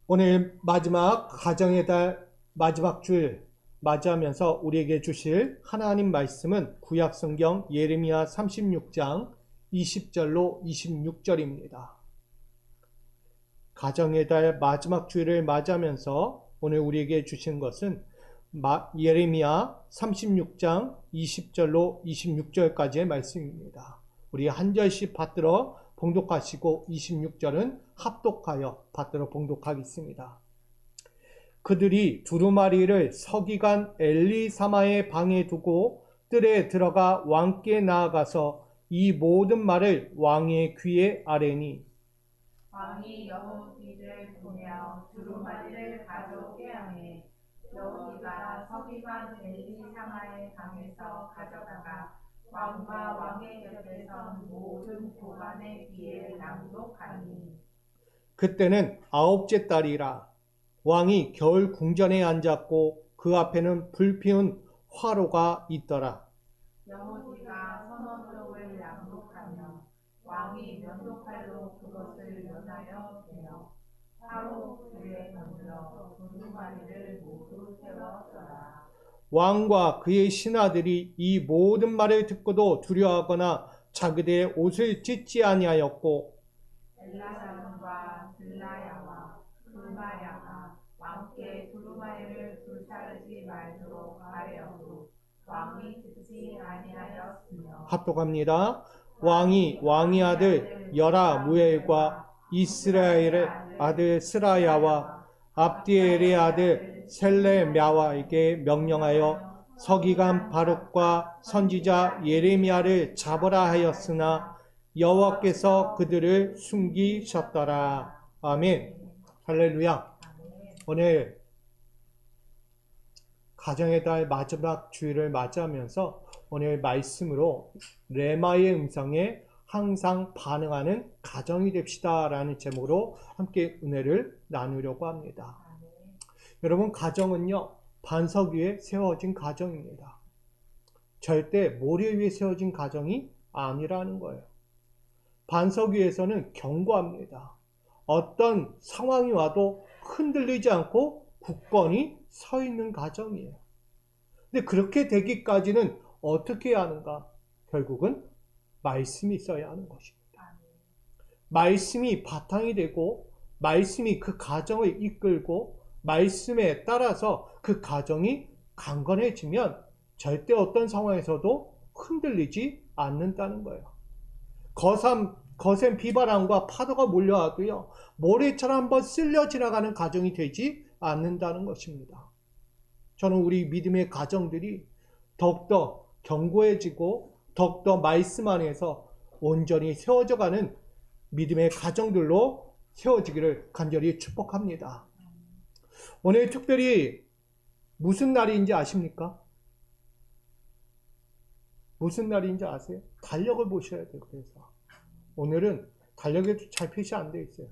오늘 마지막 가정의 달 마지막 주일 맞이하면서 우리에게 주실 하나님 말씀은 구약성경 예레미야 36장 20절로 26절입니다. 가정의 달 마지막 주일을 맞이하면서 오늘 우리에게 주신 것은 예레미야 36장 20절로 26절까지의 말씀입니다. 우리 한 절씩 받들어 봉독하시고 26절은 합독하여 받들어 봉독하겠습니다. 그들이 두루마리를 서기관 엘리사마의 방에 두고 뜰에 들어가 왕께 나아가서 이 모든 말을 왕의 귀에 아뢰니 왕이 여호디를 보내어 두루마리를 가져오게 하매 여호디가 서기관 엘리사마의 방에서 가져다가 왕과 왕의 곁에 선 모든 고관의 귀에 낭독하니 그때는 아홉째 달이라. 왕이 겨울 궁전에 앉았고 그 앞에는 불피운 화로가 있더라. 여호디가 선언록을 낭독하며 왕이 면도칼로 그것을 연하여 대어 화로 불에 던져 두루마리를 모두 태웠더라. 왕과 그의 신하들이 이 모든 말을 듣고도 두려워하거나 자기들의 옷을 찢지 아니하였고 엘라사론과 들라야와 그마야가 왕께 두루마리를 불사르지 말도록 하려고 왕이 듣지 아니하였으며 합독합니다. 왕이 왕의 아들 여라 무엘과 이스라엘의 아들 스라야와 압디엘의 아들 셀레мя와에게 명령하여 서기관 바룩과 선지자 예레미야를 잡으라 하였으나 여호와께서 그들을 숨기셨더라. 아멘. 할렐루야. 오늘 가정의 달 마지막 주일을 맞이하면서 오늘 말씀으로 레마의 음성에 항상 반응하는 가정이 됩시다 라는 제목으로 함께 은혜를 나누려고 합니다. 여러분, 가정은요 반석 위에 세워진 가정입니다. 절대 모래 위에 세워진 가정이 아니라는 거예요. 반석 위에서는 견고합니다. 어떤 상황이 와도 흔들리지 않고 굳건히 서 있는 가정이에요. 근데 그렇게 되기까지는 어떻게 해야 하는가? 결국은 말씀이 있어야 하는 것입니다. 말씀이 바탕이 되고 말씀이 그 가정을 이끌고 말씀에 따라서 그 가정이 강건해지면 절대 어떤 상황에서도 흔들리지 않는다는 거예요. 거센 비바람과 파도가 몰려와도요 모래처럼 한번 쓸려 지나가는 가정이 되지 않는다는 것입니다. 저는 우리 믿음의 가정들이 더욱더 견고해지고 더욱더 말씀 안에서 온전히 세워져가는 믿음의 가정들로 세워지기를 간절히 축복합니다. 오늘 특별히 무슨 날인지 아십니까? 무슨 날인지 아세요? 달력을 보셔야 돼요. 그래서 오늘은 달력에도 잘 표시 안 되어 있어요.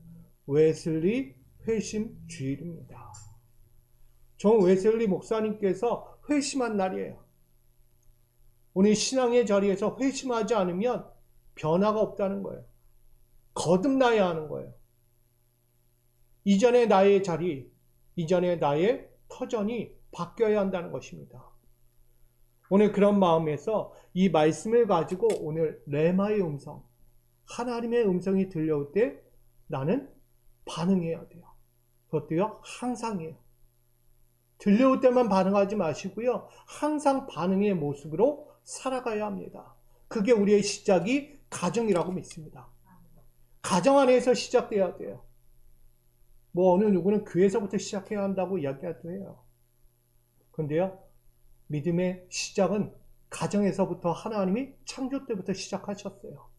웨슬리 회심 주일입니다. 정 웨슬리 목사님께서 회심한 날이에요. 오늘 신앙의 자리에서 회심하지 않으면 변화가 없다는 거예요. 거듭나야 하는 거예요. 이전의 나의 자리, 이전의 나의 터전이 바뀌어야 한다는 것입니다. 오늘 그런 마음에서 이 말씀을 가지고 오늘 레마의 음성, 하나님의 음성이 들려올 때 나는 반응해야 돼요. 그것도요 항상이에요. 들려올 때만 반응하지 마시고요 항상 반응의 모습으로 살아가야 합니다. 그게 우리의 시작이 가정이라고 믿습니다. 가정 안에서 시작돼야 돼요. 뭐 어느 누구는 교회에서부터 시작해야 한다고 이야기하기도 해요. 그런데요 믿음의 시작은 가정에서부터 하나님이 창조 때부터 시작하셨어요.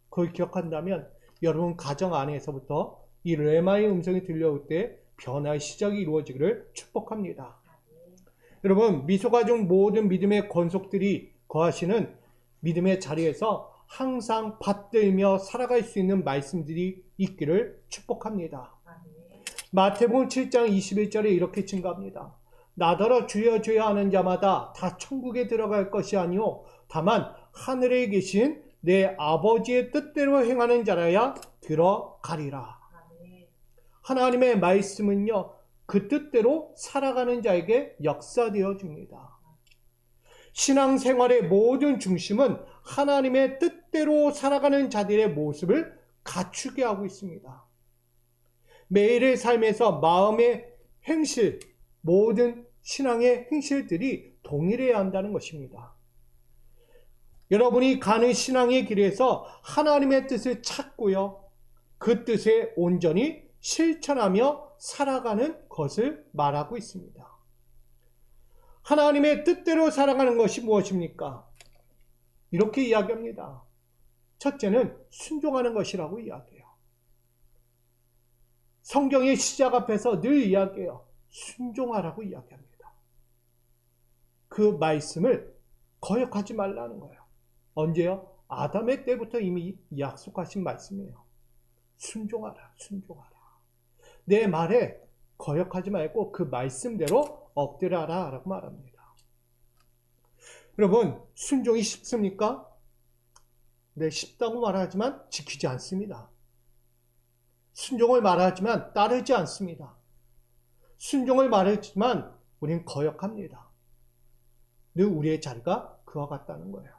그걸 기억한다면 여러분 가정 안에서부터 이 레마의 음성이 들려올 때 변화의 시작이 이루어지기를 축복합니다. 여러분 미소가 중 모든 믿음의 권속들이 거하시는 믿음의 자리에서 항상 받들며 살아갈 수 있는 말씀들이 있기를 축복합니다. 마태복음 7장 21절에 이렇게 증가합니다. 나더러 주여 주여 하는 자마다 다 천국에 들어갈 것이 아니요 다만 하늘에 계신 내 아버지의 뜻대로 행하는 자라야 들어가리라. 하나님의 말씀은요, 그 뜻대로 살아가는 자에게 역사되어 줍니다. 신앙생활의 모든 중심은 하나님의 뜻대로 살아가는 자들의 모습을 갖추게 하고 있습니다. 매일의 삶에서 마음의 행실, 모든 신앙의 행실들이 동일해야 한다는 것입니다. 여러분이 가는 신앙의 길에서 하나님의 뜻을 찾고요, 그 뜻에 온전히 실천하며 살아가는 것을 말하고 있습니다. 하나님의 뜻대로 살아가는 것이 무엇입니까? 이렇게 이야기합니다. 첫째는 순종하는 것이라고 이야기해요. 성경의 시작 앞에서 늘 이야기해요. 순종하라고 이야기합니다. 그 말씀을 거역하지 말라는 거예요. 언제요? 아담의 때부터 이미 약속하신 말씀이에요. 순종하라, 순종하라. 내 말에 거역하지 말고 그 말씀대로 엎드려라 라고 말합니다. 여러분, 순종이 쉽습니까? 네, 쉽다고 말하지만 지키지 않습니다. 순종을 말하지만 따르지 않습니다. 순종을 말하지만 우리는 거역합니다. 늘 우리의 자리가 그와 같다는 거예요.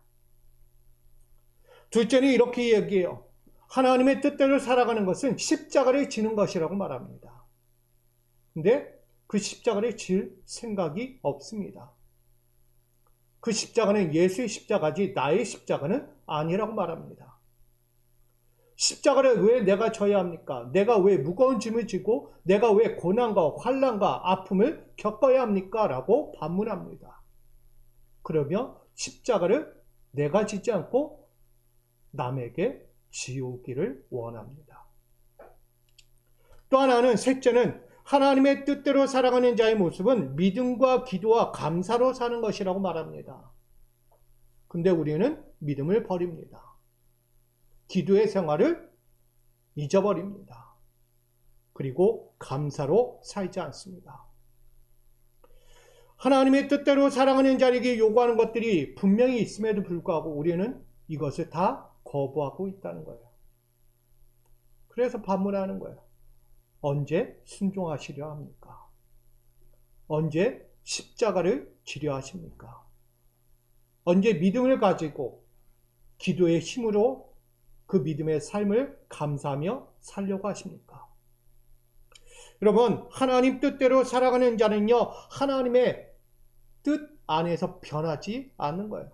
둘째는 이렇게 얘기해요. 하나님의 뜻대로 살아가는 것은 십자가를 지는 것이라고 말합니다. 근데 그 십자가를 질 생각이 없습니다. 그 십자가는 예수의 십자가지 나의 십자가는 아니라고 말합니다. 십자가를 왜 내가 져야 합니까? 내가 왜 무거운 짐을 지고 내가 왜 고난과 환난과 아픔을 겪어야 합니까? 라고 반문합니다. 그러며 십자가를 내가 지지 않고 남에게 지우기를 원합니다. 또 하나는, 셋째는 하나님의 뜻대로 살아가는 자의 모습은 믿음과 기도와 감사로 사는 것이라고 말합니다. 근데 우리는 믿음을 버립니다. 기도의 생활을 잊어버립니다. 그리고 감사로 살지 않습니다. 하나님의 뜻대로 살아가는 자에게 요구하는 것들이 분명히 있음에도 불구하고 우리는 이것을 다 거부하고 있다는 거예요. 그래서 반문하는 거예요. 언제 순종하시려 합니까? 언제 십자가를 지려 하십니까? 언제 믿음을 가지고 기도의 힘으로 그 믿음의 삶을 감사하며 살려고 하십니까? 여러분, 하나님 뜻대로 살아가는 자는요, 하나님의 뜻 안에서 변하지 않는 거예요.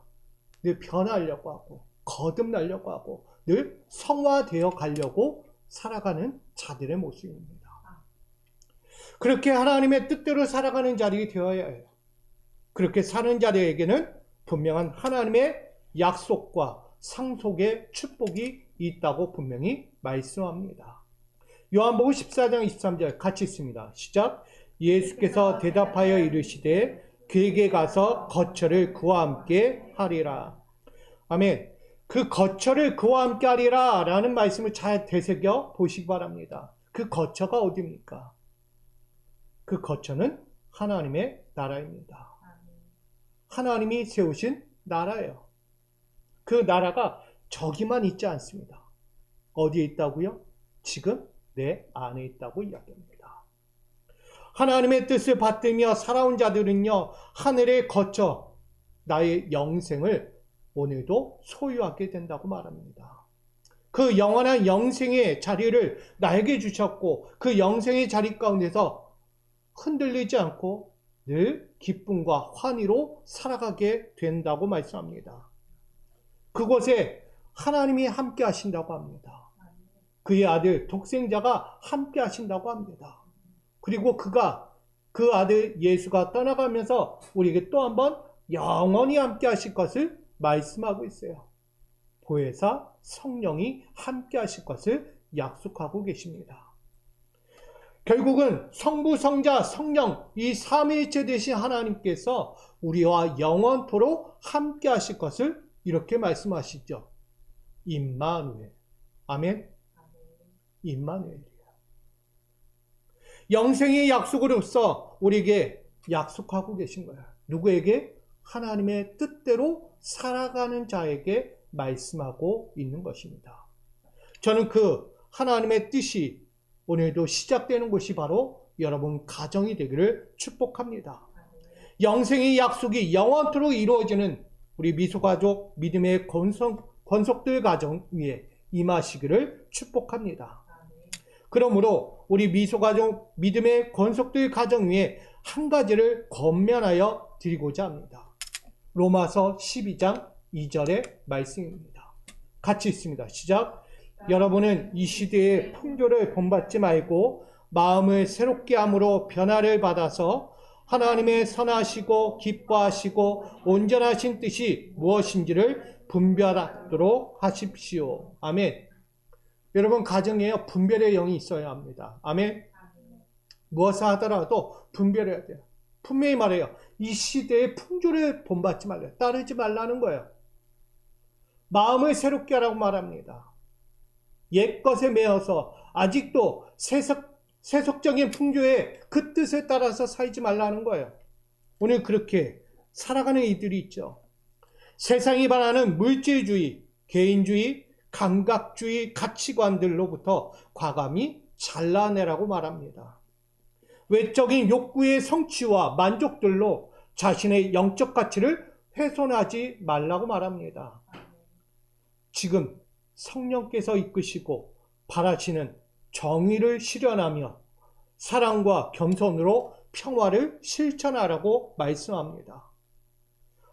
늘 변하려고 하고 거듭나려고 하고 늘 성화되어 가려고 살아가는 자들의 모습입니다. 그렇게 하나님의 뜻대로 살아가는 자들이 되어야 해요. 그렇게 사는 자들에게는 분명한 하나님의 약속과 상속의 축복이 있다고 분명히 말씀합니다. 요한복음 14장 23절 같이 읽습니다. 시작. 예수께서 대답하여 이르시되 그에게 가서 거처를 그와 함께 하리라. 아멘. 그 거처를 그와 함께 하리라 라는 말씀을 잘 되새겨 보시기 바랍니다. 그 거처가 어디입니까? 그 거처는 하나님의 나라입니다. 하나님이 세우신 나라예요. 그 나라가 저기만 있지 않습니다. 어디에 있다고요? 지금 내 안에 있다고 이야기합니다. 하나님의 뜻을 받들며 살아온 자들은요, 하늘의 거처, 나의 영생을 오늘도 소유하게 된다고 말합니다. 그 영원한 영생의 자리를 나에게 주셨고 그 영생의 자리 가운데서 흔들리지 않고 늘 기쁨과 환희로 살아가게 된다고 말씀합니다. 그곳에 하나님이 함께 하신다고 합니다. 그의 아들 독생자가 함께 하신다고 합니다. 그리고 그 아들 예수가 떠나가면서 우리에게 또 한번 영원히 함께 하실 것을 말씀하고 있어요. 보혜사 성령이 함께 하실 것을 약속하고 계십니다. 결국은 성부, 성자, 성령 이 삼위일체 되신 하나님께서 우리와 영원토록 함께 하실 것을 이렇게 말씀하시죠. 임마누엘. 아멘. 임마누엘이에요. 영생의 약속으로서 우리에게 약속하고 계신 거예요. 누구에게? 하나님의 뜻대로 살아가는 자에게 말씀하고 있는 것입니다. 저는 그 하나님의 뜻이 오늘도 시작되는 곳이 바로 여러분 가정이 되기를 축복합니다. 영생의 약속이 영원토록 이루어지는 우리 미소가족 믿음의 권속들 가정 위에 임하시기를 축복합니다. 그러므로 우리 미소가족 믿음의 권속들 가정 위에 한 가지를 권면하여 드리고자 합니다. 로마서 12장 2절의 말씀입니다. 같이 읽습니다. 시작. 여러분은 이 시대의 풍조를 본받지 말고 마음을 새롭게 함으로 변화를 받아서 하나님의 선하시고 기뻐하시고 온전하신 뜻이 무엇인지를 분별하도록 하십시오. 아멘. 여러분 가정에 분별의 영이 있어야 합니다. 아멘. 무엇을 하더라도 분별해야 돼요. 분명히 말해요. 이 시대의 풍조를 본받지 말래요. 따르지 말라는 거예요. 마음을 새롭게 하라고 말합니다. 옛것에 매여서 아직도 세속적인 풍조의 그 뜻에 따라서 살지 말라는 거예요. 오늘 그렇게 살아가는 이들이 있죠. 세상이 바라는 물질주의, 개인주의, 감각주의 가치관들로부터 과감히 잘라내라고 말합니다. 외적인 욕구의 성취와 만족들로 자신의 영적 가치를 훼손하지 말라고 말합니다. 지금 성령께서 이끄시고 바라시는 정의를 실현하며 사랑과 겸손으로 평화를 실천하라고 말씀합니다.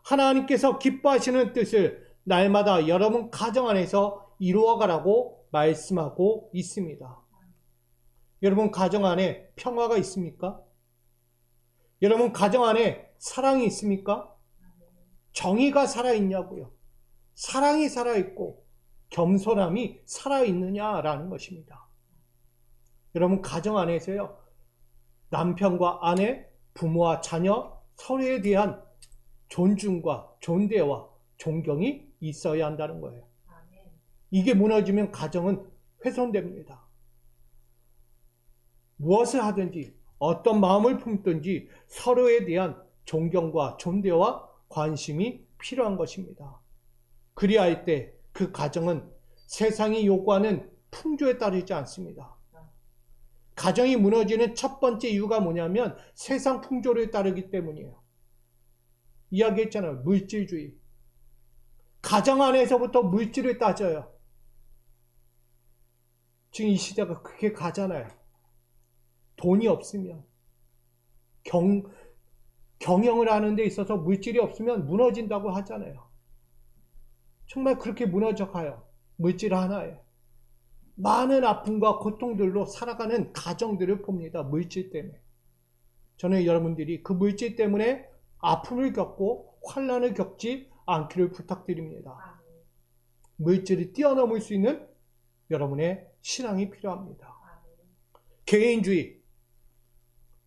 하나님께서 기뻐하시는 뜻을 날마다 여러분 가정 안에서 이루어가라고 말씀하고 있습니다. 여러분 가정 안에 평화가 있습니까? 여러분 가정 안에 사랑이 있습니까? 정의가 살아있냐고요. 사랑이 살아있고 겸손함이 살아있느냐라는 것입니다. 여러분 가정 안에서요. 남편과 아내, 부모와 자녀 서로에 대한 존중과 존대와 존경이 있어야 한다는 거예요. 이게 무너지면 가정은 훼손됩니다. 무엇을 하든지 어떤 마음을 품든지 서로에 대한 존경과 존대와 관심이 필요한 것입니다. 그리할 때 그 가정은 세상이 요구하는 풍조에 따르지 않습니다. 가정이 무너지는 첫 번째 이유가 뭐냐면 세상 풍조를 따르기 때문이에요. 이야기했잖아요. 물질주의. 가정 안에서부터 물질을 따져요. 지금 이 시대가 그렇게 가잖아요. 돈이 없으면 경영을 하는 데 있어서 물질이 없으면 무너진다고 하잖아요. 정말 그렇게 무너져 가요. 물질 하나에. 많은 아픔과 고통들로 살아가는 가정들을 봅니다. 물질 때문에. 저는 여러분들이 그 물질 때문에 아픔을 겪고 환난을 겪지 않기를 부탁드립니다. 물질이 뛰어넘을 수 있는 여러분의 신앙이 필요합니다. 개인주의.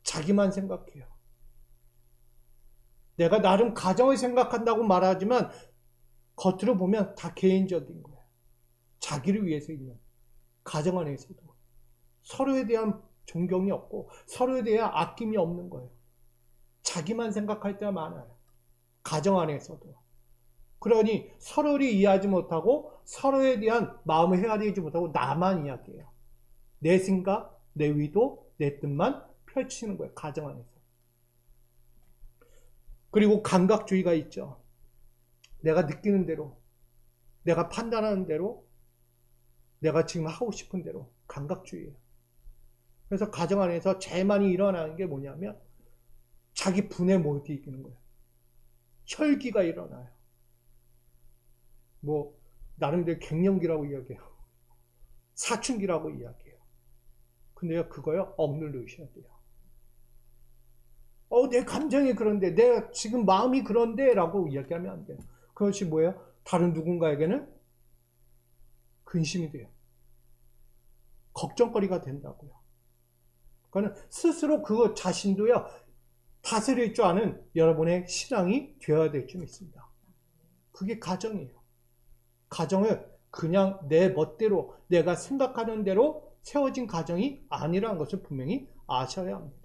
자기만 생각해요. 내가 나름 가정을 생각한다고 말하지만 겉으로 보면 다 개인적인 거예요. 자기를 위해서 있는 가정 안에서도 서로에 대한 존경이 없고 서로에 대한 아낌이 없는 거예요. 자기만 생각할 때가 많아요. 가정 안에서도. 그러니 서로를 이해하지 못하고 서로에 대한 마음을 헤아리지 못하고 나만 이야기해요. 내 생각, 내 의도, 내 뜻만 펼치는 거예요. 가정 안에서. 그리고 감각주의가 있죠. 내가 느끼는 대로, 내가 판단하는 대로, 내가 지금 하고 싶은 대로 감각주의예요. 그래서 가정 안에서 제일 많이 일어나는 게 뭐냐면 자기 분에 몰두 이기는 거예요. 혈기가 일어나요. 나름대로 갱년기라고 이야기해요. 사춘기라고 이야기해요. 근데요, 그거요, 억누르셔야 돼요. 내 감정이 그런데, 내 지금 마음이 그런데 라고 이야기하면 안 돼요. 그것이 뭐예요? 다른 누군가에게는 근심이 돼요. 걱정거리가 된다고요. 그러니까 스스로 그것 자신도요, 다스릴 줄 아는 여러분의 신앙이 되어야 될 줄 믿습니다. 그게 가정이에요. 가정을 그냥 내 멋대로, 내가 생각하는 대로 세워진 가정이 아니라는 것을 분명히 아셔야 합니다.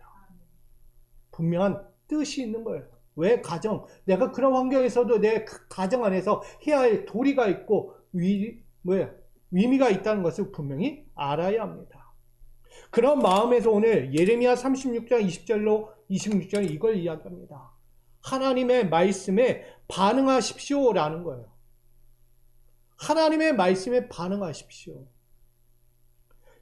분명한 뜻이 있는 거예요. 왜 가정? 내가 그런 환경에서도 내 가정 안에서 해야 할 도리가 있고 의미가 있다는 것을 분명히 알아야 합니다. 그런 마음에서 오늘 예레미야 36장 20절로 26절 이걸 이야기합니다. 하나님의 말씀에 반응하십시오라는 거예요. 하나님의 말씀에 반응하십시오.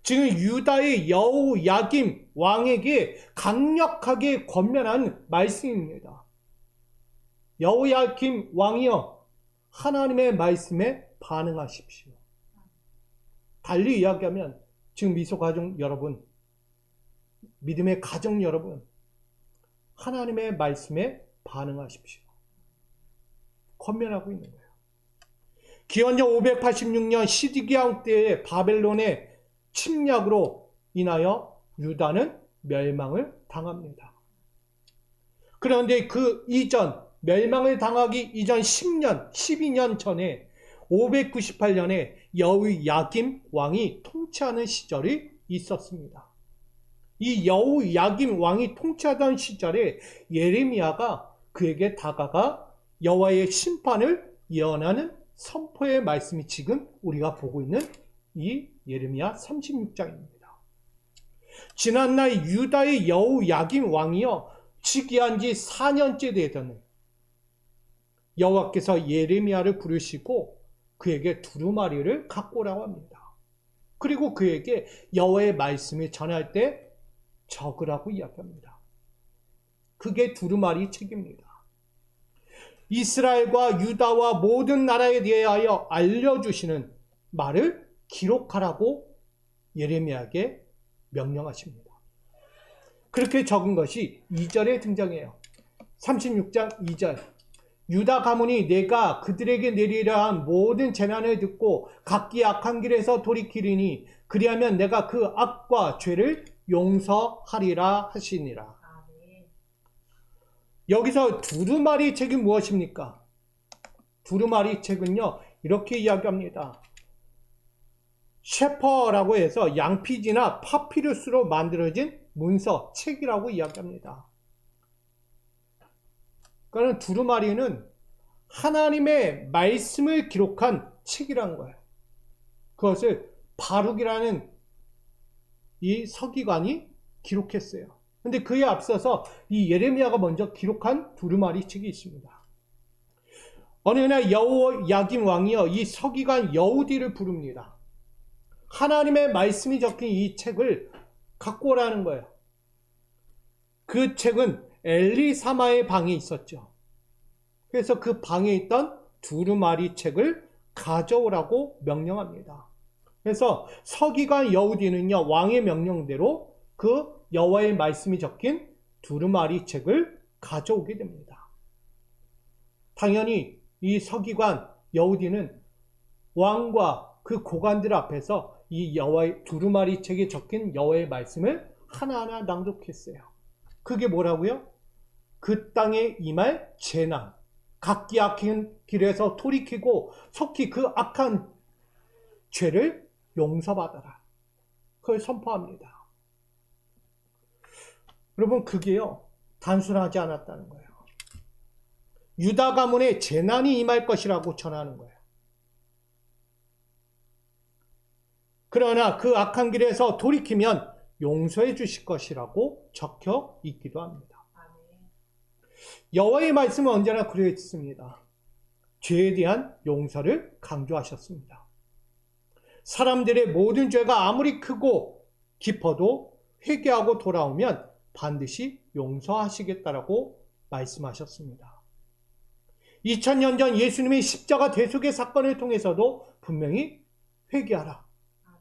지금 유다의 여호야김 왕에게 강력하게 권면한 말씀입니다. 여호야김 왕이여, 하나님의 말씀에 반응하십시오. 달리 이야기하면 지금 미소가정 여러분, 믿음의 가정 여러분, 하나님의 말씀에 반응하십시오. 권면하고 있는 거예요. 기원전 586년 시드기야 왕 때의 바벨론의 침략으로 인하여 유다는 멸망을 당합니다. 그런데 그 이전, 멸망을 당하기 이전 10년, 12년 전에 598년에 여호야김 왕이 통치하는 시절이 있었습니다. 이 여호야김 왕이 통치하던 시절에 예레미야가 그에게 다가가 여호와의 심판을 예언하는 선포의 말씀이 지금 우리가 보고 있는 이 예레미야 36장입니다. 지난날 유다의 여호야김 왕이요, 즉위한 지 4년째 되던 여호와께서 예레미야를 부르시고 그에게 두루마리를 갖고 오라고 합니다. 그리고 그에게 여호와의 말씀을 전할 때 적으라고 이야기합니다. 그게 두루마리 책입니다. 이스라엘과 유다와 모든 나라에 대하여 알려주시는 말을 기록하라고 예레미야에게 명령하십니다. 그렇게 적은 것이 2절에 등장해요. 36장 2절. 유다 가문이 내가 그들에게 내리려 한 모든 재난을 듣고 각기 악한 길에서 돌이키리니 그리하면 내가 그 악과 죄를 용서하리라 하시니라. 여기서 두루마리 책이 무엇입니까? 두루마리 책은요, 이렇게 이야기합니다. 셰퍼라고 해서 양피지나 파피루스로 만들어진 문서, 책이라고 이야기합니다. 그러니까 두루마리는 하나님의 말씀을 기록한 책이라는 거예요. 그것을 바룩이라는 이 서기관이 기록했어요. 근데 그에 앞서서 이 예레미야가 먼저 기록한 두루마리 책이 있습니다. 어느 날 여호야김 왕이요, 이 서기관 여우디를 부릅니다. 하나님의 말씀이 적힌 이 책을 갖고 오라는 거예요. 그 책은 엘리사마의 방에 있었죠. 그래서 그 방에 있던 두루마리 책을 가져오라고 명령합니다. 그래서 서기관 여우디는요, 왕의 명령대로 그 여호와의 말씀이 적힌 두루마리 책을 가져오게 됩니다. 당연히 이 서기관 여우디는 왕과 그 고관들 앞에서 이 여호와의 두루마리 책에 적힌 여호와의 말씀을 하나하나 낭독했어요. 그게 뭐라고요? 그 땅에 임할 재난, 각기 악한 길에서 돌이키고 속히 그 악한 죄를 용서받아라. 그걸 선포합니다. 여러분, 그게요, 단순하지 않았다는 거예요. 유다 가문에 재난이 임할 것이라고 전하는 거예요. 그러나 그 악한 길에서 돌이키면 용서해 주실 것이라고 적혀 있기도 합니다. 여호와의 말씀은 언제나 그랬습니다. 죄에 대한 용서를 강조하셨습니다. 사람들의 모든 죄가 아무리 크고 깊어도 회개하고 돌아오면 반드시 용서하시겠다라고 말씀하셨습니다. 2000년 전 예수님의 십자가 대속의 사건을 통해서도 분명히 회개하라.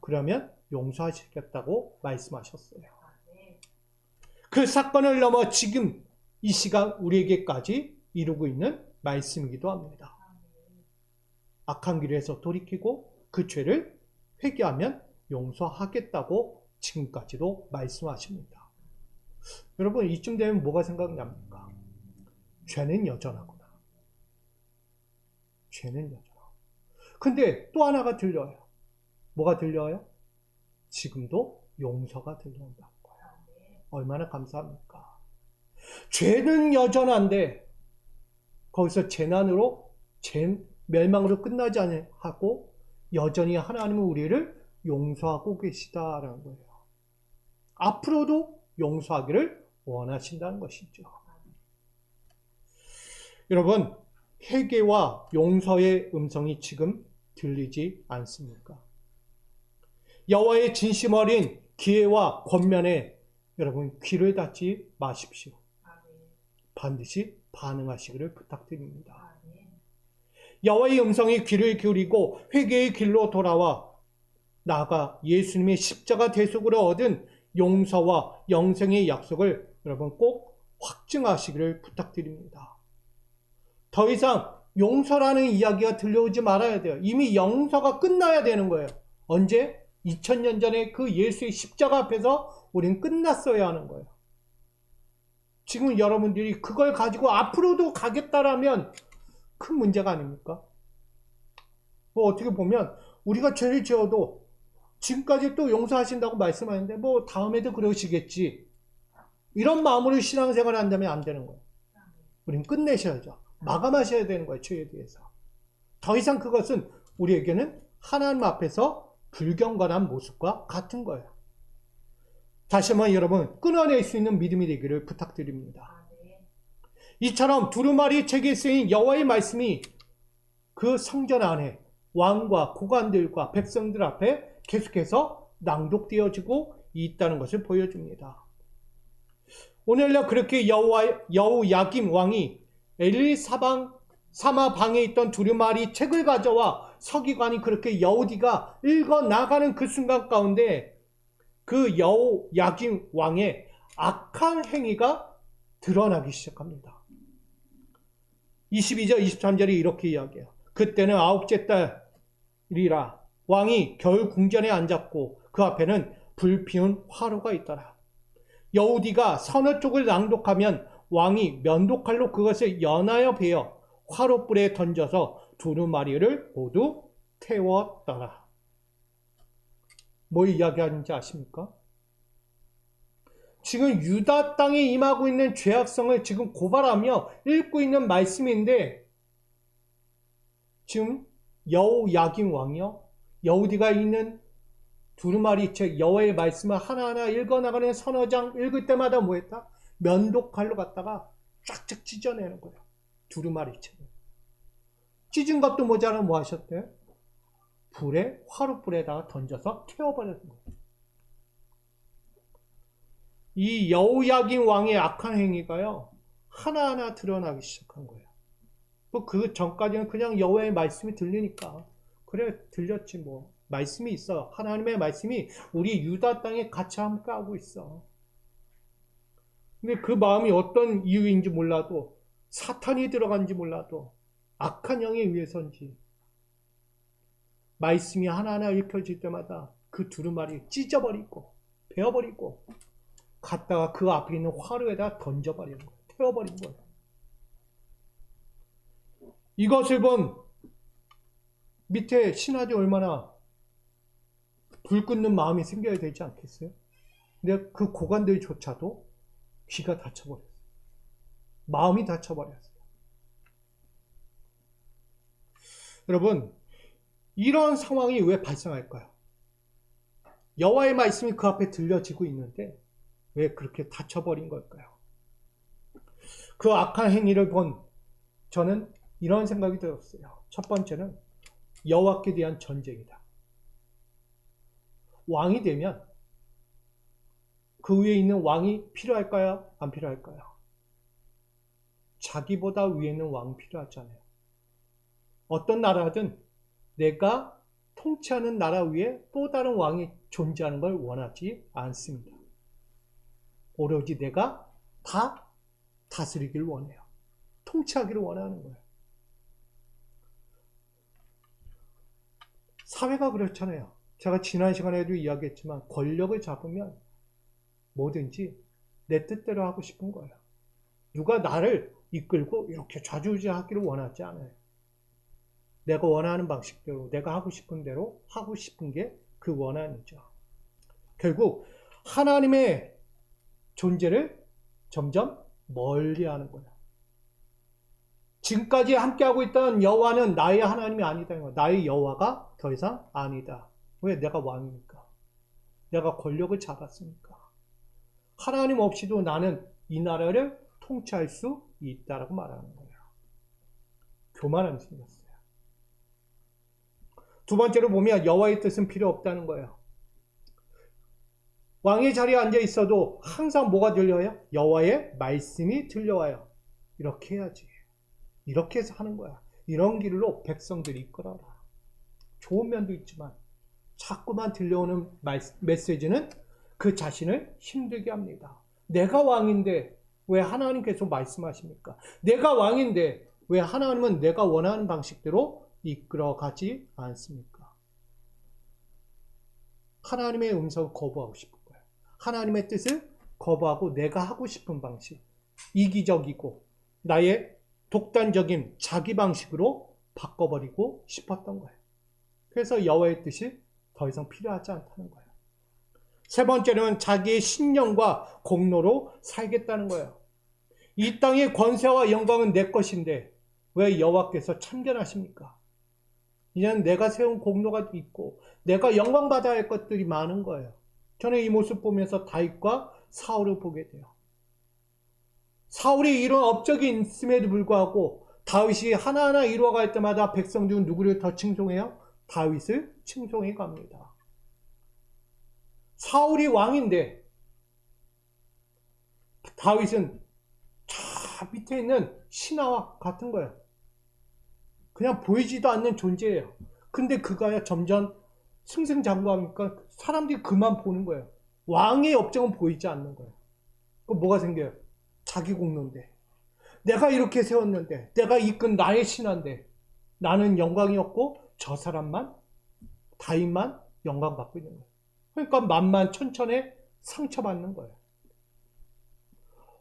그러면 용서하시겠다고 말씀하셨어요. 그 사건을 넘어 지금 이 시간 우리에게까지 이루고 있는 말씀이기도 합니다. 악한 길에서 돌이키고 그 죄를 회개하면 용서하겠다고 지금까지도 말씀하십니다. 여러분, 이쯤 되면 뭐가 생각납니까? 죄는 여전하구나. 죄는 여전하고. 근데 또 하나가 들려요. 뭐가 들려요? 지금도 용서가 들려온다는 거예요. 얼마나 감사합니까? 죄는 여전한데 거기서 재난으로, 멸망으로 끝나지 않고 여전히 하나님은 우리를 용서하고 계시다라는 거예요. 앞으로도 용서하기를 원하신다는 것이죠. 여러분, 회개와 용서의 음성이 지금 들리지 않습니까? 여호와의 진심 어린 기회와 권면에 여러분 귀를 닫지 마십시오. 반드시 반응하시기를 부탁드립니다. 여호와의 음성이 귀를 기울이고 회개의 길로 돌아와 나아가 예수님의 십자가 대속으로 얻은 용서와 영생의 약속을 여러분 꼭 확증하시기를 부탁드립니다. 더 이상 용서라는 이야기가 들려오지 말아야 돼요. 이미 용서가 끝나야 되는 거예요. 언제? 2000년 전에 그 예수의 십자가 앞에서 우리는 끝났어야 하는 거예요. 지금 여러분들이 그걸 가지고 앞으로도 가겠다라면 큰 문제가 아닙니까? 뭐 어떻게 보면 우리가 죄를 지어도 지금까지 또 용서하신다고 말씀하는데 뭐 다음에도 그러시겠지. 이런 마음으로 신앙생활을 한다면 안 되는 거예요. 우리는 끝내셔야죠. 마감하셔야 되는 거예요. 죄에 대해서. 더 이상 그것은 우리에게는 하나님 앞에서 불경건한 모습과 같은 거예요. 다시 한번 여러분 끊어낼 수 있는 믿음이 되기를 부탁드립니다. 이처럼 두루마리 책에 쓰인 여호와의 말씀이 그 성전 안에 왕과 고관들과 백성들 앞에 계속해서 낭독되어지고 있다는 것을 보여줍니다. 오늘날 그렇게 여호야김 왕이 엘리사마 방에 있던 두루마리 책을 가져와 서기관이 그렇게 여우디가 읽어 나가는 그 순간 가운데 그 여호야김 왕의 악한 행위가 드러나기 시작합니다. 22절 23절이 이렇게 이야기해요. 그때는 9째 달이라 왕이 겨울 궁전에 앉았고 그 앞에는 불피운 화로가 있더라. 여우디가 서너 쪽을 낭독하면 왕이 면도칼로 그것을 연하여 베어 화롯불에 던져서 두루마리를 모두 태웠더라. 뭐 이야기하는지 아십니까? 지금 유다 땅에 임하고 있는 죄악성을 지금 고발하며 읽고 있는 말씀인데 지금 여호야김 왕이요, 여우디가 있는 두루마리 책 여호와의 말씀을 하나하나 읽어나가는 서너 장 읽을 때마다 뭐 했다? 면도칼로 갖다가 쫙쫙 찢어내는 거예요. 두루마리 책을. 찢은 것도 모자라 뭐 하셨대요? 화롯불에다가 던져서 태워버렸는 거예요. 이 여호야김 왕의 악한 행위가요, 하나하나 드러나기 시작한 거예요. 뭐 그 전까지는 그냥 여호와의 말씀이 들리니까 그래 들렸지 뭐. 말씀이 있어. 하나님의 말씀이 우리 유다 땅에 같이 함께하고 있어. 근데 그 마음이 어떤 이유인지 몰라도, 사탄이 들어간지 몰라도, 악한 영에 의해서인지 말씀이 하나하나 읽혀질 때마다 그 두루마리 찢어버리고 베어버리고 갔다가 그 앞에 있는 화로에다 던져버리는 거예요. 태워버린 거예요. 이것을 본 밑에 신하들이 얼마나 불 끄는 마음이 생겨야 되지 않겠어요? 근데 그 고관들조차도 귀가 닫혀버렸어요. 마음이 닫혀버렸어요. 여러분, 이런 상황이 왜 발생할까요? 여호와의 말씀이 그 앞에 들려지고 있는데 왜 그렇게 닫혀버린 걸까요? 그 악한 행위를 본 저는 이런 생각이 들었어요. 첫 번째는 여호와께 대한 전쟁이다. 왕이 되면 그 위에 있는 왕이 필요할까요? 안 필요할까요? 자기보다 위에 있는 왕이 필요하잖아요. 어떤 나라든 내가 통치하는 나라 위에 또 다른 왕이 존재하는 걸 원하지 않습니다. 오로지 내가 다 다스리기를 원해요. 통치하기를 원하는 거예요. 사회가 그렇잖아요. 제가 지난 시간에도 이야기했지만 권력을 잡으면 뭐든지 내 뜻대로 하고 싶은 거예요. 누가 나를 이끌고 이렇게 좌지우지하기를 원하지 않아요. 내가 원하는 방식대로, 내가 하고 싶은 대로 하고 싶은 게 그 원한이죠. 결국 하나님의 존재를 점점 멀리하는 거예요. 지금까지 함께하고 있던 여호와는 나의 하나님이 아니다. 나의 여호와가 더 이상 아니다. 왜? 내가 왕이니까. 내가 권력을 잡았으니까. 하나님 없이도 나는 이 나라를 통치할 수 있다라고 말하는 거예요. 교만함이 생겼어요. 두 번째로 보면 여호와의 뜻은 필요 없다는 거예요. 왕의 자리에 앉아 있어도 항상 뭐가 들려요? 여호와의 말씀이 들려와요. 이렇게 해야지. 이렇게 해서 하는 거야. 이런 길로 백성들이 이끌어라. 좋은 면도 있지만 자꾸만 들려오는 메시지는 그 자신을 힘들게 합니다. 내가 왕인데 왜 하나님께서 말씀하십니까? 내가 왕인데 왜 하나님은 내가 원하는 방식대로 이끌어가지 않습니까? 하나님의 음성을 거부하고 싶은 거예요. 하나님의 뜻을 거부하고 내가 하고 싶은 방식, 이기적이고 나의 독단적인 자기 방식으로 바꿔버리고 싶었던 거예요. 그래서 여호와의 뜻이 더 이상 필요하지 않다는 거예요. 세 번째는 자기의 신념과 공로로 살겠다는 거예요. 이 땅의 권세와 영광은 내 것인데 왜 여호와께서 참견하십니까? 이제는 내가 세운 공로가 있고 내가 영광받아야 할 것들이 많은 거예요. 저는 이 모습 보면서 다윗과 사울을 보게 돼요. 사울이 이런 업적이 있음에도 불구하고 다윗이 하나하나 이루어갈 때마다 백성들은 누구를 더 칭송해요? 다윗을 칭송해 갑니다. 사울이 왕인데 다윗은 저 밑에 있는 신하와 같은 거예요. 그냥 보이지도 않는 존재예요. 근데 그가 점점 승승장구하니까 사람들이 그만 보는 거예요. 왕의 업적은 보이지 않는 거예요. 그럼 뭐가 생겨요? 자기 공로인데 내가 이렇게 세웠는데 내가 이끈 나의 신하인데 나는 영광이 없고 저 사람만 다윗만 영광 받고 있는 거예요. 그러니까 만만천천에 상처받는 거예요.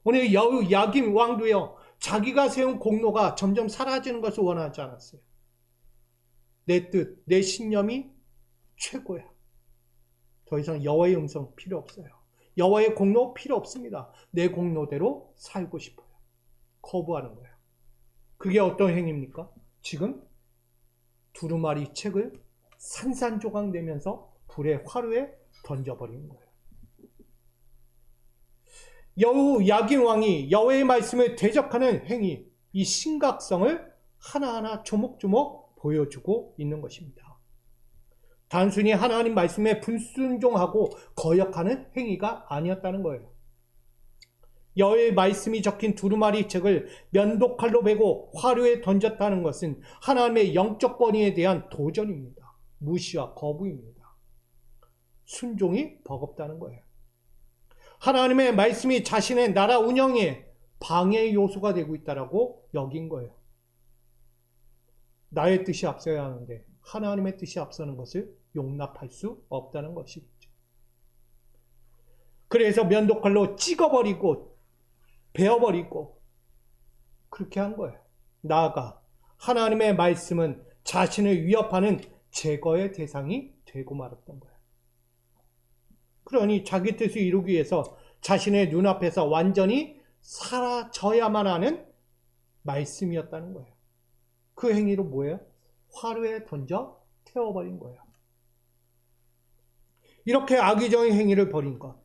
오늘 야긴 왕도요, 자기가 세운 공로가 점점 사라지는 것을 원하지 않았어요. 내 뜻, 내 신념이 최고야. 더 이상 여호와의 음성 필요 없어요. 여호와의 공로 필요 없습니다. 내 공로대로 살고 싶어요. 거부하는 거예요. 그게 어떤 행위입니까? 지금 두루마리 책을 산산조각 내면서 불에 화루에 던져버리는 거예요. 야긴 왕이 여호와의 말씀을 대적하는 행위, 이 심각성을 하나하나 조목조목 보여주고 있는 것입니다. 단순히 하나님 말씀에 불순종하고 거역하는 행위가 아니었다는 거예요. 여호와의 말씀이 적힌 두루마리 책을 면도칼로 베고 화류에 던졌다는 것은 하나님의 영적 권위에 대한 도전입니다. 무시와 거부입니다. 순종이 버겁다는 거예요. 하나님의 말씀이 자신의 나라 운영에 방해 요소가 되고 있다고 여긴 거예요. 나의 뜻이 앞서야 하는데 하나님의 뜻이 앞서는 것을 용납할 수 없다는 것이겠죠. 그래서 면도칼로 찍어버리고 베어버리고 그렇게 한 거예요. 나아가 하나님의 말씀은 자신을 위협하는 제거의 대상이 되고 말았던 거예요. 그러니 자기 뜻을 이루기 위해서 자신의 눈앞에서 완전히 사라져야만 하는 말씀이었다는 거예요. 그 행위로 뭐예요? 화루에 던져 태워버린 거예요. 이렇게 악의적인 행위를 벌인 것,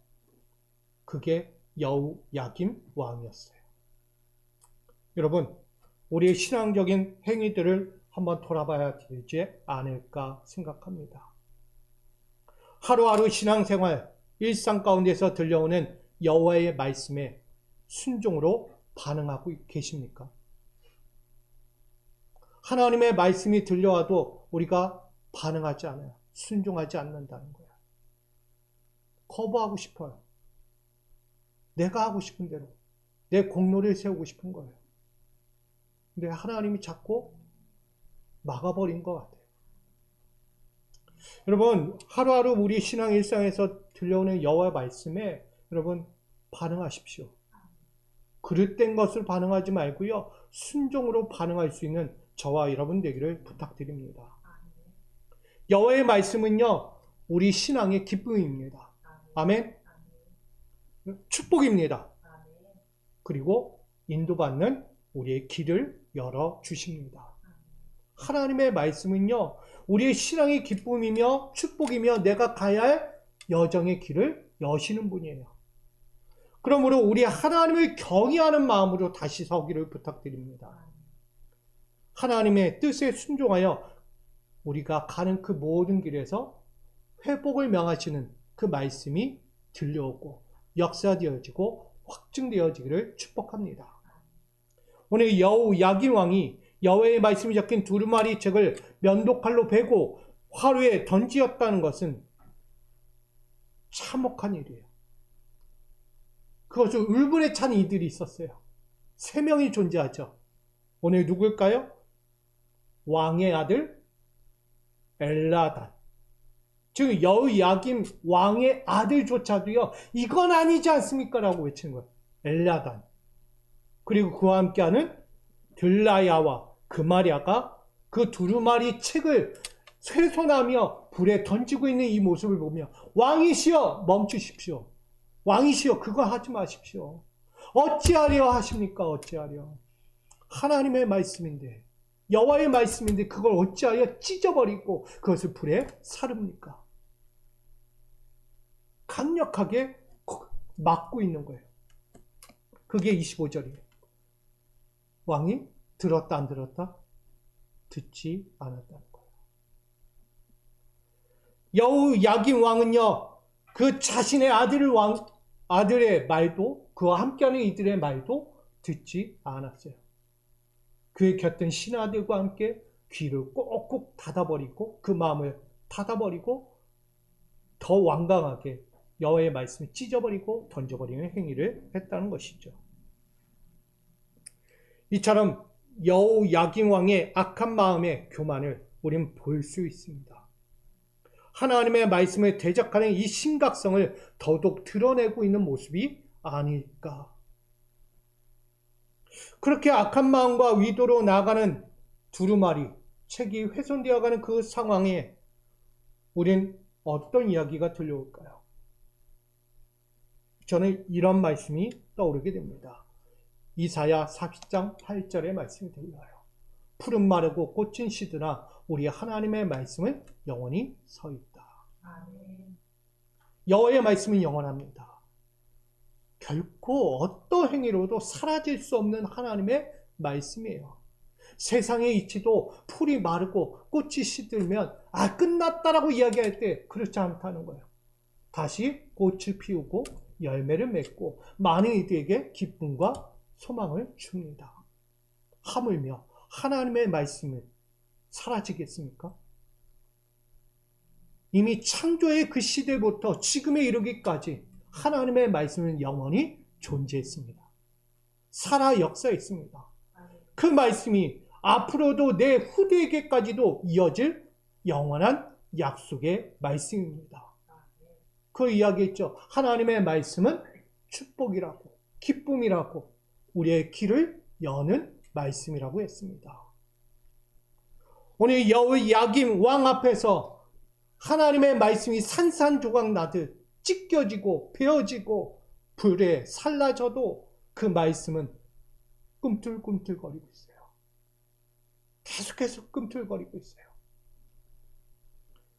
그게 여호야김 왕이었어요. 여러분, 우리의 신앙적인 행위들을 한번 돌아봐야 되지 않을까 생각합니다. 하루하루 신앙생활, 일상 가운데서 들려오는 여호와의 말씀에 순종으로 반응하고 계십니까? 하나님의 말씀이 들려와도 우리가 반응하지 않아요. 순종하지 않는다는 거예요. 거부하고 싶어요. 내가 하고 싶은 대로 내 공로를 세우고 싶은 거예요. 근데 하나님이 자꾸 막아버린 것 같아요. 여러분, 하루하루 우리 신앙 일상에서 들려오는 여호와의 말씀에 여러분 반응하십시오. 그릇된 것을 반응하지 말고요, 순종으로 반응할 수 있는 저와 여러분 되기를 부탁드립니다. 여호와의 말씀은요, 우리 신앙의 기쁨입니다. 아멘. 축복입니다. 그리고 인도받는 우리의 길을 열어주십니다. 하나님의 말씀은요, 우리의 신앙의 기쁨이며 축복이며 내가 가야 할 여정의 길을 여시는 분이에요. 그러므로 우리 하나님을 경외하는 마음으로 다시 서기를 부탁드립니다. 하나님의 뜻에 순종하여 우리가 가는 그 모든 길에서 회복을 명하시는 그 말씀이 들려오고 역사되어지고 확증되어지기를 축복합니다. 오늘 여호야긴 왕이 여호와의 말씀이 적힌 두루마리 책을 면도칼로 베고 화로에 던지었다는 것은 참혹한 일이에요. 그것은 울분에 찬 이들이 있었어요. 3명이 존재하죠. 오늘 누굴까요? 왕의 아들 엘라단. 즉 여호야김 왕의 아들조차도요, 이건 아니지 않습니까? 라고 외치는 거예요. 엘라단. 그리고 그와 함께하는 들라야와 그마랴가 그 두루마리 책을 쇠손하며 불에 던지고 있는 이 모습을 보며 왕이시여 멈추십시오. 왕이시여 그거 하지 마십시오. 어찌하려 하십니까? 어찌하려. 하나님의 말씀인데, 여호와의 말씀인데 그걸 어찌하여 찢어버리고 그것을 불에 사릅니까? 강력하게 막고 있는 거예요. 그게 25절이에요. 왕이 들었다 안 들었다? 듣지 않았다는 거예요. 여호야긴 왕은요, 그 자신의 아들의 말도, 그와 함께하는 이들의 말도 듣지 않았어요. 그의 곁든 신하들과 함께 귀를 꼭꼭 닫아버리고 그 마음을 닫아버리고 더 완강하게 여호와의 말씀을 찢어버리고 던져버리는 행위를 했다는 것이죠. 이처럼 여호야긴 왕의 악한 마음의 교만을 우리는 볼 수 있습니다. 하나님의 말씀을 대적하는 이 심각성을 더더욱 드러내고 있는 모습이 아닐까. 그렇게 악한 마음과 위도로 나아가는 두루마리 책이 훼손되어가는 그 상황에 우린 어떤 이야기가 들려올까요? 저는 이런 말씀이 떠오르게 됩니다. 이사야 40장 8절의 말씀이 들려요. 푸른 마르고 꽃은 시드나 우리 하나님의 말씀은 영원히 서 있다. 여호와의 말씀은 영원합니다. 결코 어떤 행위로도 사라질 수 없는 하나님의 말씀이에요. 세상의 이치도 풀이 마르고 꽃이 시들면 끝났다라고 이야기할 때 그렇지 않다는 거예요. 다시 꽃을 피우고 열매를 맺고 많은 이들에게 기쁨과 소망을 줍니다. 하물며 하나님의 말씀은 사라지겠습니까? 이미 창조의 그 시대부터 지금에 이르기까지 하나님의 말씀은 영원히 존재했습니다. 살아 역사했습니다. 그 말씀이 앞으로도 내 후대에게까지도 이어질 영원한 약속의 말씀입니다. 그 이야기했죠. 하나님의 말씀은 축복이라고, 기쁨이라고, 우리의 길을 여는 말씀이라고 했습니다. 오늘 여호야긴 왕 앞에서 하나님의 말씀이 산산조각 나듯 찢겨지고 베어지고 불에 살라져도 그 말씀은 꿈틀꿈틀거리고 있어요. 계속해서 꿈틀거리고 있어요.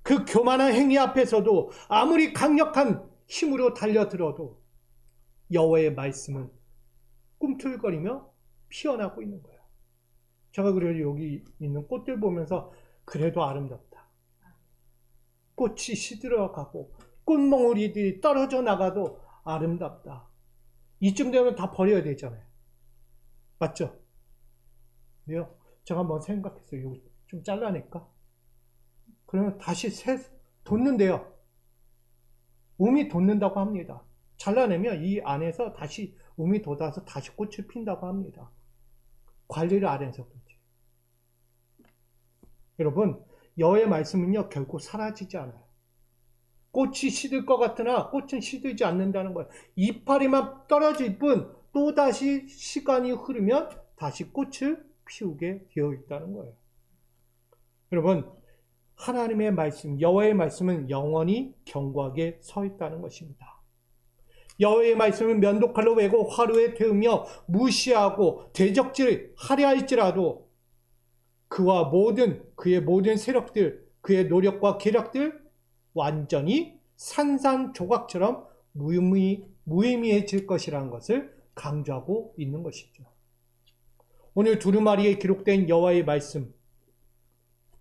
그 교만한 행위 앞에서도 아무리 강력한 힘으로 달려들어도 여호와의 말씀은 꿈틀거리며 피어나고 있는 거예요. 제가 그래서 여기 있는 꽃들 보면서 그래도 아름답다. 꽃이 시들어가고 꽃몽우리들이 떨어져 나가도 아름답다. 이쯤 되면 다 버려야 되잖아요. 맞죠? 왜요? 제가 한번 생각했어요. 이거 좀 잘라낼까? 그러면 다시 돋는데요. 움이 돋는다고 합니다. 잘라내면 이 안에서 다시 움이 돋아서 다시 꽃을 핀다고 합니다. 관리를 안 해서 그렇지. 여러분, 여호와의 말씀은요, 결코 사라지지 않아요. 꽃이 시들 것 같으나 꽃은 시들지 않는다는 거예요. 이파리만 떨어질 뿐 또다시 시간이 흐르면 다시 꽃을 피우게 되어 있다는 거예요. 여러분, 하나님의 말씀, 여호와의 말씀은 영원히 견고하게 서 있다는 것입니다. 여호와의 말씀은 면도칼로 베고 화로에 태우며 무시하고 대적질 하려 할지라도 그의 모든 세력들, 그의 노력과 계략들 완전히 산산조각처럼 무의미해질 무의미해질 것이라는 것을 강조하고 있는 것이죠. 오늘 두루마리에 기록된 여호와의 말씀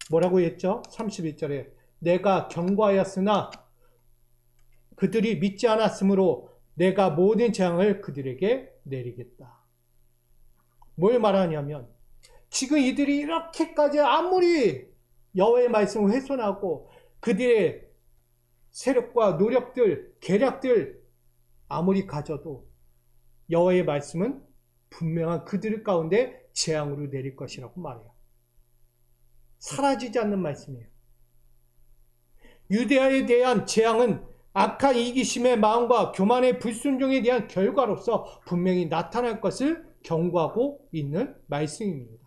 뭐라고 했죠? 31절에 내가 경고하였으나 그들이 믿지 않았으므로 내가 모든 재앙을 그들에게 내리겠다. 뭘 말하냐면 지금 이들이 이렇게까지 아무리 여호와의 말씀을 훼손하고 그들의 세력과 노력들, 계략들 아무리 가져도 여호와의 말씀은 분명한 그들 가운데 재앙으로 내릴 것이라고 말해요. 사라지지 않는 말씀이에요. 유대아에 대한 재앙은 악한 이기심의 마음과 교만의 불순종에 대한 결과로서 분명히 나타날 것을 경고하고 있는 말씀입니다.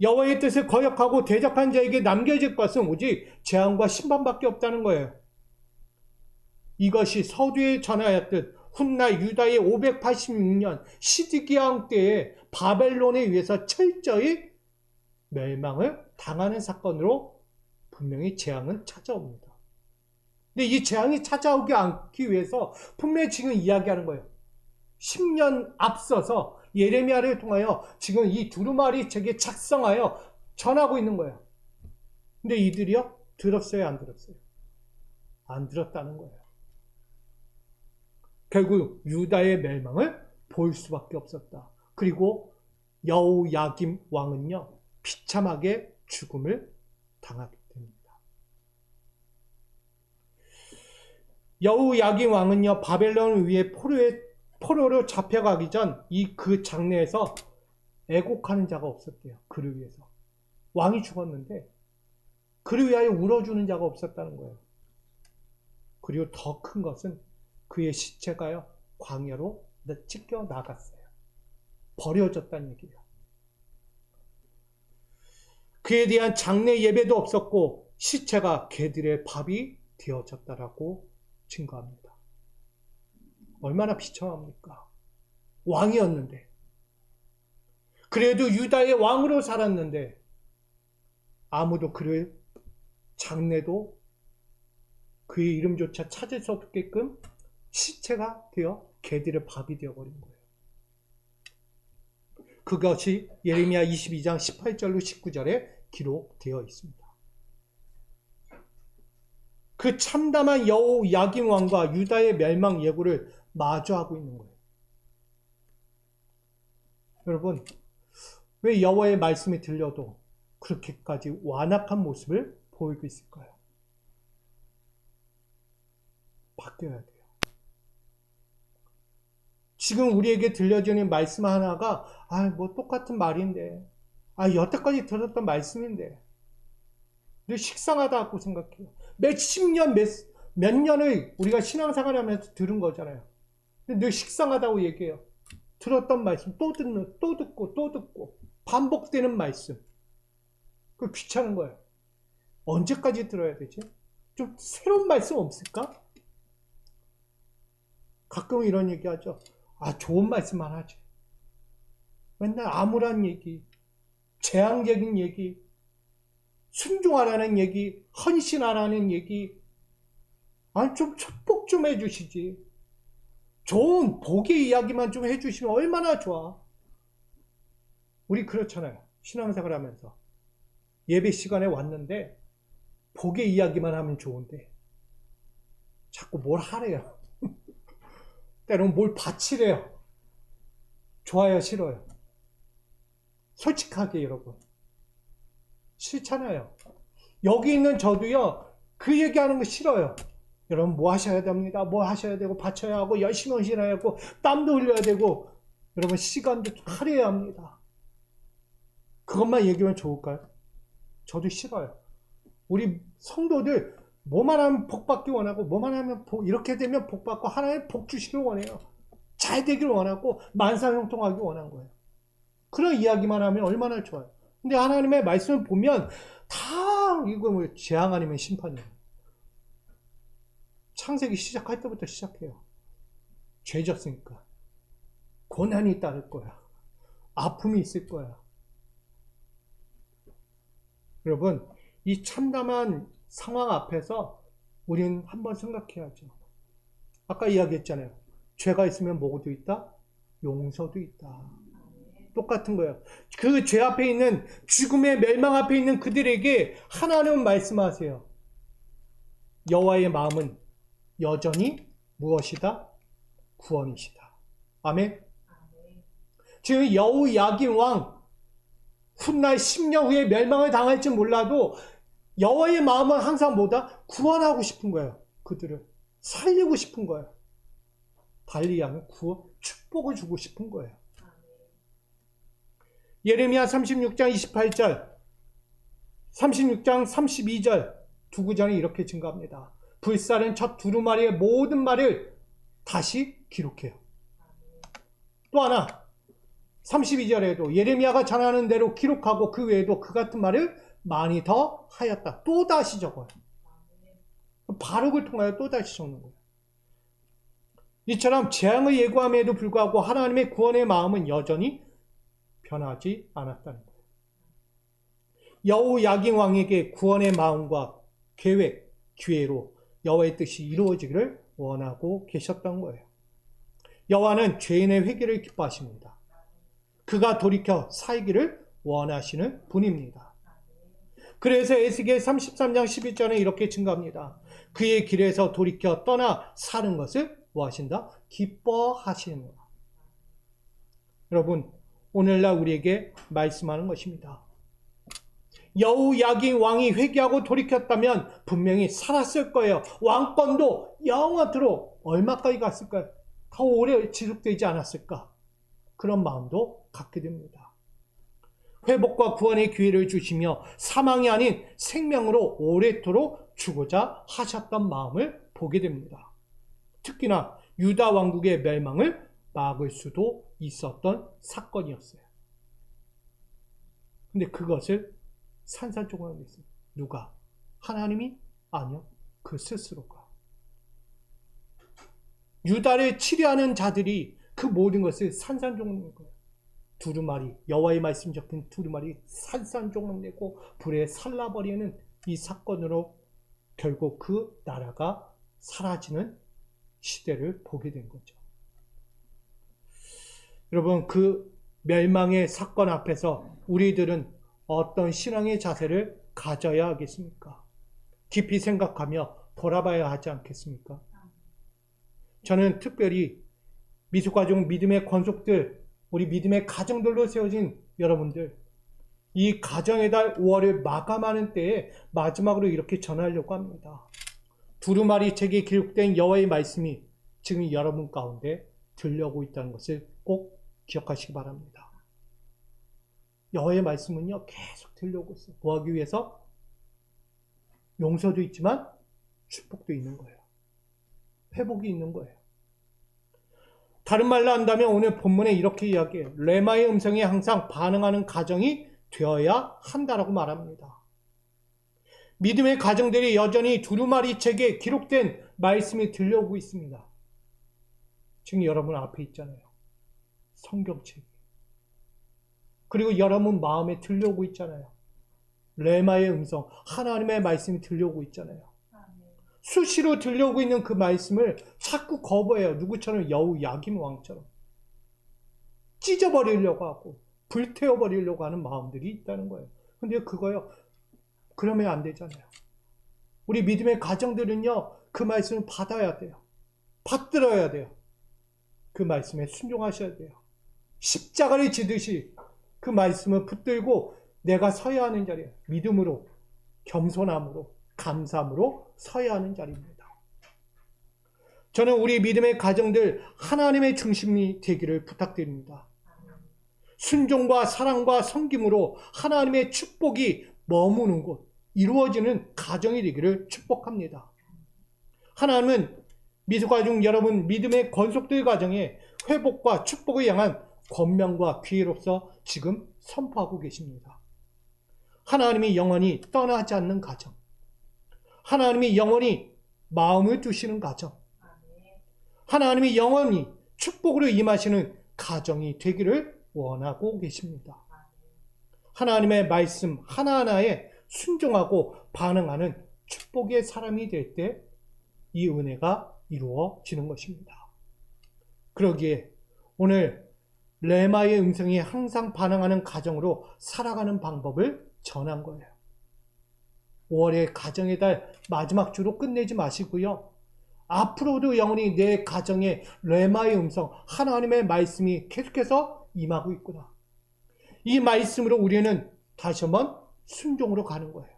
여호와의 뜻을 거역하고 대적한 자에게 남겨질 것은 오직 재앙과 심판밖에 없다는 거예요. 이것이 서두에 전하였듯 훗날 유다의 586년 시드기야 왕 때에 바벨론에 의해서 철저히 멸망을 당하는 사건으로 분명히 재앙은 찾아옵니다. 근데 이 재앙이 찾아오지 않기 위해서 분명히 지금 이야기하는 거예요. 10년 앞서서 예레미야를 통하여 지금 이 두루마리 책에 작성하여 전하고 있는 거예요. 근데 이들이요? 들었어요? 안 들었어요? 안 들었다는 거예요. 결국 유다의 멸망을 볼 수밖에 없었다. 그리고 여호야김 왕은요, 비참하게 죽음을 당하게 됩니다. 여호야김 왕은요, 바벨론을 위해 포로로 잡혀가기 전 그 장례에서 애곡하는 자가 없었대요. 그를 위해서. 왕이 죽었는데 그를 위하여 울어주는 자가 없었다는 거예요. 그리고 더 큰 것은 그의 시체가요, 광야로 찢겨 나갔어요. 버려졌다는 얘기예요. 그에 대한 장례 예배도 없었고 시체가 개들의 밥이 되어졌다라고 증거합니다. 얼마나 비참합니까? 왕이었는데, 그래도 유다의 왕으로 살았는데 아무도 그를 장례도 그의 이름조차 찾을 수 없게끔 시체가 되어 개들의 밥이 되어버린 거예요. 그것이 예레미야 22장 18절로 19절에 기록되어 있습니다. 그 참담한 여호야김 왕과 유다의 멸망 예고를 마주하고 있는 거예요. 여러분, 왜 여호와의 말씀이 들려도 그렇게까지 완악한 모습을 보이고 있을까요? 바뀌어야 돼요. 지금 우리에게 들려주는 말씀 하나가 뭐 똑같은 말인데, 여태까지 들었던 말씀인데 늘 식상하다고 생각해요. 몇십 년, 몇 년을 우리가 신앙생활 하면서 들은 거잖아요. 근데 늘 식상하다고 얘기해요. 들었던 말씀 또 듣고 반복되는 말씀. 그 귀찮은 거예요. 언제까지 들어야 되지? 좀 새로운 말씀 없을까? 가끔 이런 얘기 하죠. 좋은 말씀만 하지. 맨날 암울한 얘기, 재앙적인 얘기, 순종하라는 얘기, 헌신하라는 얘기. 좀 축복 좀 해주시지. 좋은 복의 이야기만 좀 해주시면 얼마나 좋아. 우리 그렇잖아요. 신앙생활 하면서. 예배 시간에 왔는데 복의 이야기만 하면 좋은데 자꾸 뭘 하래요. 때로는 뭘 바치래요. 좋아요, 싫어요? 솔직하게 여러분. 싫잖아요. 여기 있는 저도요, 그 얘기하는 거 싫어요. 여러분 뭐 하셔야 됩니다. 뭐 하셔야 되고 바쳐야 하고 열심히 헌신해야 하고 땀도 흘려야 되고 여러분 시간도 할애해야 합니다. 그것만 얘기하면 좋을까요? 저도 싫어요. 우리 성도들 뭐만 하면 복 받기 원하고 뭐만 하면 이렇게 되면 복 받고 하나님 복 주시길 원해요. 잘 되길 원하고 만사형통하길 원한 거예요. 그런 이야기만 하면 얼마나 좋아요. 근데 하나님의 말씀을 보면 다 이거 재앙 아니면 심판이에요. 창세기 시작할 때부터 시작해요. 죄 졌으니까 고난이 따를 거야. 아픔이 있을 거야. 여러분, 이 참담한 상황 앞에서 우리는 한번 생각해야죠. 아까 이야기했잖아요. 죄가 있으면 뭐도 있다? 용서도 있다. 똑같은 거예요. 그 죄 앞에 있는, 죽음의 멸망 앞에 있는 그들에게 하나님은 말씀하세요. 여호와의 마음은 여전히 무엇이다? 구원이시다. 아멘. 지금 여호야긴 왕 훗날 10년 후에 멸망을 당할지 몰라도 여호와의 마음은 항상 뭐다? 구원하고 싶은 거예요. 그들을 살리고 싶은 거예요. 달리 하면 축복을 주고 싶은 거예요. 예레미야 36장 28절, 36장 32절 두 구절이 이렇게 증가합니다. 불살은 첫 두루마리의 모든 말을 다시 기록해요. 또 하나 32절에도 예레미야가 전하는 대로 기록하고 그 외에도 그 같은 말을 많이 더 하였다. 또 다시 적어요. 바룩을 통하여 또 다시 적는 거예요. 이처럼 재앙을 예고함에도 불구하고 하나님의 구원의 마음은 여전히 변하지 않았다는 거예요. 여호야긴 왕에게 구원의 마음과 계획, 기회로 여호와의 뜻이 이루어지기를 원하고 계셨던 거예요. 여호와는 죄인의 회개를 기뻐하십니다. 그가 돌이켜 살기를 원하시는 분입니다. 그래서 에스겔 33장 11절에 이렇게 증가합니다. 그의 길에서 돌이켜 떠나 사는 것을 뭐하신다? 기뻐하시는구나. 여러분, 오늘날 우리에게 말씀하는 것입니다. 여호야긴 왕이 회개하고 돌이켰다면 분명히 살았을 거예요. 왕권도 영원토록 얼마까지 갔을까요? 더 오래 지속되지 않았을까? 그런 마음도 갖게 됩니다. 회복과 구원의 기회를 주시며 사망이 아닌 생명으로 오래도록 주고자 하셨던 마음을 보게 됩니다. 특히나 유다 왕국의 멸망을 막을 수도 있었던 사건이었어요. 근데 그것을 산산조각을 했어요. 누가? 하나님이? 아니요. 그 스스로가. 유다를 치려하는 자들이 그 모든 것을 산산조각낸 거예요. 두루마리, 여호와의 말씀 적힌 두루마리 산산조각내고 불에 살라버리는 이 사건으로 결국 그 나라가 사라지는 시대를 보게 된 거죠. 여러분, 그 멸망의 사건 앞에서 우리들은 어떤 신앙의 자세를 가져야 하겠습니까? 깊이 생각하며 돌아봐야 하지 않겠습니까? 저는 특별히 미소가족 믿음의 권속들, 우리 믿음의 가정들로 세워진 여러분들, 이 가정의 달 5월을 마감하는 때에 마지막으로 이렇게 전하려고 합니다. 두루마리 책에 기록된 여호와의 말씀이 지금 여러분 가운데 들려오고 있다는 것을 꼭 기억하시기 바랍니다. 여호와의 말씀은요, 계속 들려오고 있어요. 뭐하기 위해서? 용서도 있지만 축복도 있는 거예요. 회복이 있는 거예요. 다른 말로 한다면 오늘 본문에 이렇게 이야기해요. 레마의 음성에 항상 반응하는 가정이 되어야 한다라고 말합니다. 믿음의 가정들이 여전히 두루마리 책에 기록된 말씀이 들려오고 있습니다. 지금 여러분 앞에 있잖아요. 성경책. 그리고 여러분 마음에 들려오고 있잖아요. 레마의 음성, 하나님의 말씀이 들려오고 있잖아요. 수시로 들려오고 있는 그 말씀을 자꾸 거부해요. 누구처럼? 여호야긴 왕처럼. 찢어버리려고 하고 불태워버리려고 하는 마음들이 있다는 거예요. 근데 그거요, 그러면 안 되잖아요. 우리 믿음의 가정들은요, 그 말씀을 받아야 돼요. 받들어야 돼요. 그 말씀에 순종하셔야 돼요. 십자가를 지듯이 그 말씀을 붙들고 내가 서야 하는 자리예요. 믿음으로, 겸손함으로, 감사함으로 서야 하는 자리입니다. 저는 우리 믿음의 가정들 하나님의 중심이 되기를 부탁드립니다. 순종과 사랑과 섬김으로 하나님의 축복이 머무는 곳, 이루어지는 가정이 되기를 축복합니다. 하나님은 미소가족 여러분 믿음의 건속들 가정에 회복과 축복을 향한 권면과 기회로서 지금 선포하고 계십니다. 하나님이 영원히 떠나지 않는 가정, 하나님이 영원히 마음을 두시는 가정, 하나님이 영원히 축복으로 임하시는 가정이 되기를 원하고 계십니다. 하나님의 말씀 하나하나에 순종하고 반응하는 축복의 사람이 될 때 이 은혜가 이루어지는 것입니다. 그러기에 오늘 레마의 음성이 항상 반응하는 가정으로 살아가는 방법을 전한 거예요. 5월의 가정의 달 마지막 주로 끝내지 마시고요. 앞으로도 영원히 내 가정에 레마의 음성, 하나님의 말씀이 계속해서 임하고 있구나. 이 말씀으로 우리는 다시 한번 순종으로 가는 거예요.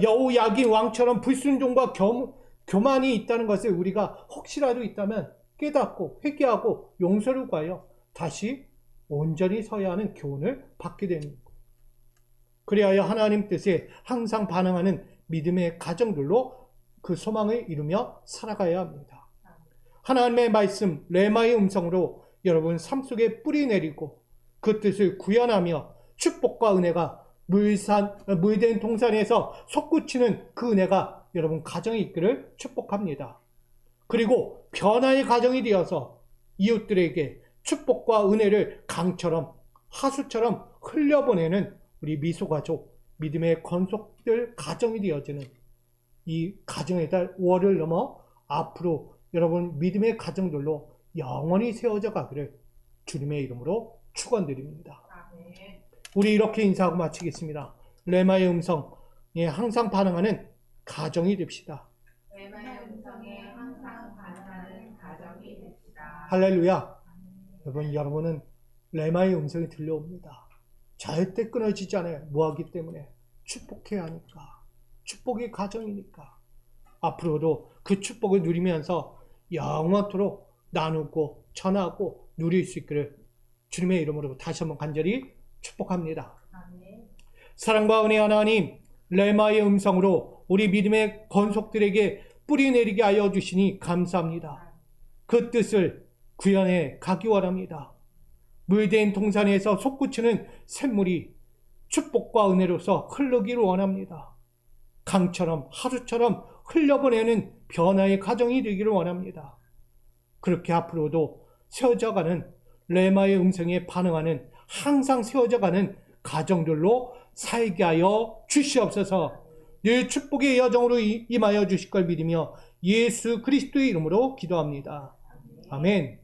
여호야긴 왕처럼 불순종과 교만이 있다는 것을 우리가 혹시라도 있다면 깨닫고 회개하고 용서를 구하여 다시 온전히 서야 하는 교훈을 받게 되는 거예요. 그리하여 하나님 뜻에 항상 반응하는 믿음의 가정들로 그 소망을 이루며 살아가야 합니다. 하나님의 말씀 레마의 음성으로 여러분 삶 속에 뿌리 내리고 그 뜻을 구현하며 축복과 은혜가 물된 동산에서 솟구치는 그 은혜가 여러분 가정에 있기를 축복합니다. 그리고 변화의 가정이 되어서 이웃들에게 축복과 은혜를 강처럼 하수처럼 흘려보내는 우리 미소가족 믿음의 건속들 가정이 되어지는 이 가정의 달 5월을 넘어 앞으로 여러분 믿음의 가정들로 영원히 세워져 가기를 주님의 이름으로 축원드립니다. 우리 이렇게 인사하고 마치겠습니다. 레마의 음성에 항상 반응하는 가정이 됩시다. 레마의 음성에 항상 반응하는 가정이 됩시다. 할렐루야. 여러분은 레마의 음성이 들려옵니다. 절대 끊어지지 않아요. 뭐하기 때문에? 축복해야 하니까. 축복의 가정이니까. 앞으로도 그 축복을 누리면서 영원토록 나누고 전하고 누릴 수 있기를 주님의 이름으로 다시 한번 간절히 축복합니다. 아멘. 사랑과 은혜 하나님, 레마의 음성으로 우리 믿음의 건속들에게 뿌리 내리게 하여 주시니 감사합니다. 그 뜻을 구현해 가기 원합니다. 물된 동산에서 솟구치는 샘물이 축복과 은혜로서 흐르기를 원합니다. 강처럼 하루처럼 흘려보내는 변화의 가정이 되기를 원합니다. 그렇게 앞으로도 세워져가는 레마의 음성에 반응하는 항상 세워져가는 가정들로 살게 하여 주시옵소서. 늘 축복의 여정으로 임하여 주실 걸 믿으며 예수 그리스도의 이름으로 기도합니다. 아멘.